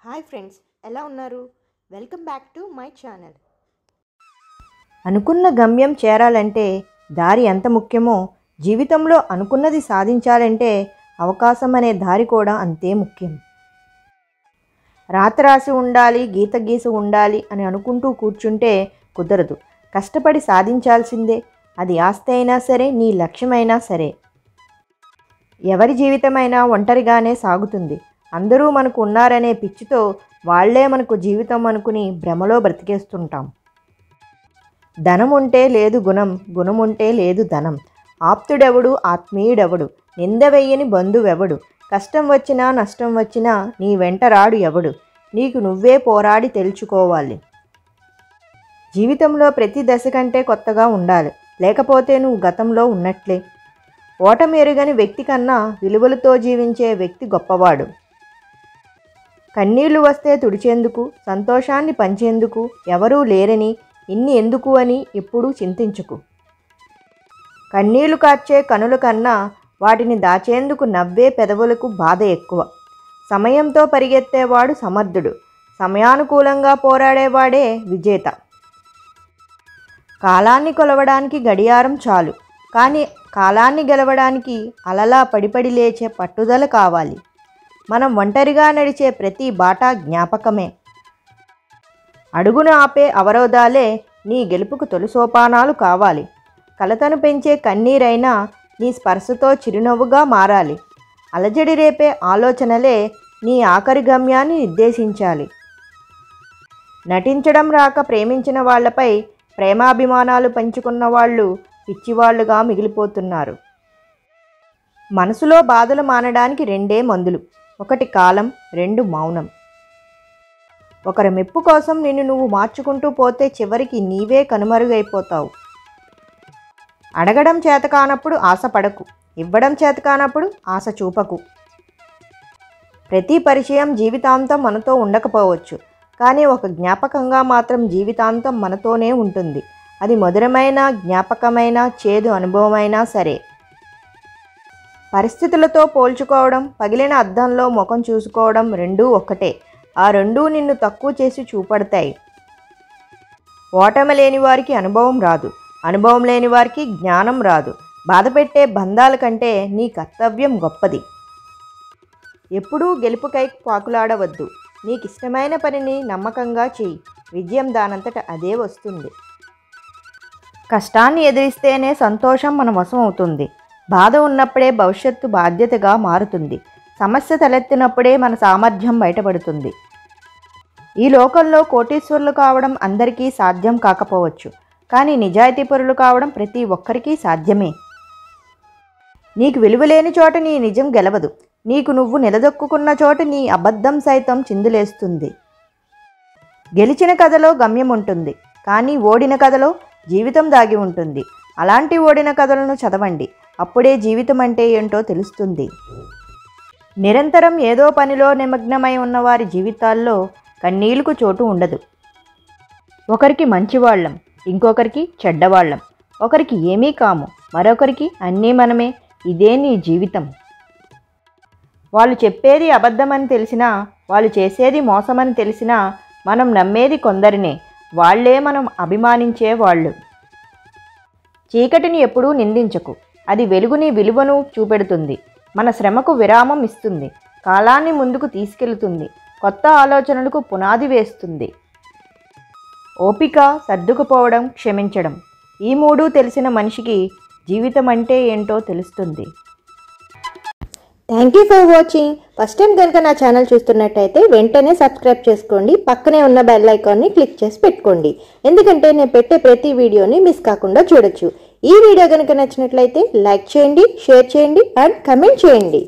Hi friends, ఎలా ఉన్నారు? Welcome back to my channel. అనుకున్న గమ్యం చేరాలంటే దారి ఎంత ముఖ్యమో, జీవితంలో అనుకున్నది సాధించాలంటే అవకాశం అనే దారి కూడా అంతే ముఖ్యం. రాసి ఉండాలి, గీత గీసి ఉండాలి అని అనుకుంటూ కూర్చుంటే కుదరదు. కష్టపడి సాధించాల్సిందే. అది ఆస్తి అయినా సరే, నీ లక్ష్యమైనా సరే. ఎవరి జీవితమైనా ఒంటరిగానే సాగుతుంది. అందరూ మనకు ఉన్నారనే పిచ్చితో వాళ్లే మనకు జీవితం అనుకుని భ్రమలో బ్రతికేస్తుంటాం. ధనం ఉంటే లేదు గుణం, గుణం ఉంటే లేదు ధనం. ఆప్తుడెవడు, ఆత్మీయుడెవడు, నింద వెయ్యని బంధువెవడు, కష్టం వచ్చినా నష్టం వచ్చినా నీ వెంట రాడు ఎవడు, నీకు నువ్వే పోరాడి తెలుసుకోవాలి. జీవితంలో ప్రతి దశ కంటే కొత్తగా ఉండాలి, లేకపోతే నువ్వు గతంలో ఉన్నట్లే. ఓటమి ఎరుగని వ్యక్తి కన్నా విలువలతో జీవించే వ్యక్తి గొప్పవాడు. కన్నీళ్లు వస్తే తుడిచేందుకు, సంతోషాన్ని పంచేందుకు ఎవరూ లేరని, ఇన్ని ఎందుకు అని ఎప్పుడూ చింతించుకు. కన్నీళ్లు కార్చే కనుల కన్నా వాటిని దాచేందుకు నవ్వే పెదవులకు బాధ ఎక్కువ. సమయంతో పరిగెత్తేవాడు సమర్థుడు, సమయానుకూలంగా పోరాడేవాడే విజేత. కాలాన్ని కొలవడానికి గడియారం చాలు, కానీ కాలాన్ని గెలవడానికి అలలా పడిపడి లేచే పట్టుదల కావాలి. మనం ఒంటరిగా నడిచే ప్రతి బాట జ్ఞాపకమే. అడుగును ఆపే అవరోధాలే నీ గెలుపుకు తొలి సోపానాలు కావాలి. కలతను పెంచే కన్నీరైనా నీ స్పర్శతో చిరునవ్వుగా మారాలి. అలజడి రేపే ఆలోచనలే నీ ఆఖరి గమ్యాన్ని నిర్దేశించాలి. నటించడం రాక ప్రేమించిన వాళ్లపై ప్రేమాభిమానాలు పంచుకున్న వాళ్ళు పిచ్చివాళ్లుగా మిగిలిపోతున్నారు. మనసులో బాధలు మానడానికి రెండే మందులు. ఒకటి కాలం, రెండు మౌనం. ఒకరి మెప్పు కోసం నిన్ను నువ్వు మార్చుకుంటూ పోతే చివరికి నీవే కనుమరుగైపోతావు. అడగడం చేతకానప్పుడు ఆశపడకు, ఇవ్వడం చేతకానప్పుడు ఆశ చూపకు. ప్రతి పరిచయం జీవితాంతం మనతో ఉండకపోవచ్చు, కానీ ఒక జ్ఞాపకంగా మాత్రం జీవితాంతం మనతోనే ఉంటుంది. అది మధురమైన జ్ఞాపకమైన, చేదు అనుభవమైనా సరే. పరిస్థితులతో పోల్చుకోవడం, పగిలిన అద్దంలో ముఖం చూసుకోవడం రెండూ ఒక్కటే. ఆ రెండూ నిన్ను తక్కువ చేసి చూపడతాయి. ఓటమి లేని వారికి అనుభవం రాదు, అనుభవం లేని వారికి జ్ఞానం రాదు. బాధపెట్టే బంధాల కంటే నీ కర్తవ్యం గొప్పది. ఎప్పుడూ గెలుపుకై పాకులాడవద్దు. నీకిష్టమైన పనిని నమ్మకంగా చెయ్యి. విజయం దానంతట అదే వస్తుంది. కష్టాన్ని ఎదిరిస్తేనే సంతోషం మన వశం అవుతుంది. బాధ ఉన్నప్పుడే భవిష్యత్తు బాధ్యతగా మారుతుంది. సమస్య తలెత్తినప్పుడే మన సామర్థ్యం బయటపడుతుంది. ఈ లోకంలో కోటీశ్వరులు కావడం అందరికీ సాధ్యం కాకపోవచ్చు, కానీ నిజాయితీపరులు కావడం ప్రతి ఒక్కరికి సాధ్యమే. నీకు విలువలేని చోట నీ నిజం గెలవదు. నీకు నువ్వు నిలదొక్కున్న చోట నీ అబద్ధం సైతం చిందులేస్తుంది. గెలిచిన కథలో గమ్యం ఉంటుంది, కానీ ఓడిన కథలో జీవితం దాగి ఉంటుంది. అలాంటి ఓడిన కథలను చదవండి, అప్పుడే జీవితం అంటే ఏంటో తెలుస్తుంది. నిరంతరం ఏదో పనిలో నిమగ్నమై ఉన్నవారి జీవితాల్లో కన్నీళ్లకు చోటు ఉండదు. ఒకరికి మంచివాళ్ళం, ఇంకొకరికి చెడ్డవాళ్ళం. ఒకరికి ఏమీ కాము, మరొకరికి అన్నీ మనమే. ఇదే నీ జీవితం. వాళ్ళు చెప్పేది అబద్ధమని తెలిసినా, వాళ్ళు చేసేది మోసమని తెలిసినా మనం నమ్మేది కొందరినే. వాళ్లే మనం అభిమానించే వాళ్ళు. చీకటిని ఎప్పుడూ నిందించకు, అది వెలుగుని విలువను చూపెడుతుంది. మన శ్రమకు విరామం ఇస్తుంది, కాలాన్ని ముందుకు తీసుకెళ్తుంది, కొత్త ఆలోచనలకు పునాది వేస్తుంది. ఓపిక, సర్దుకుపోవడం, క్షమించడం, ఈ మూడు తెలిసిన మనిషికి జీవితం అంటే ఏంటో తెలుస్తుంది. Thank you for watching. First time కనుక నా ఛానల్ చూస్తున్నట్టయితే వెంటనే సబ్స్క్రైబ్ చేసుకోండి. పక్కనే ఉన్న బెల్ ఐకాన్ని క్లిక్ చేసి పెట్టుకోండి, ఎందుకంటే నేను పెట్టే ప్రతి వీడియోని మిస్ కాకుండా చూడొచ్చు. ఈ వీడియో కనుక నచ్చినట్లయితే లైక్ చేయండి, షేర్ చేయండి అండ్ కమెంట్ చేయండి.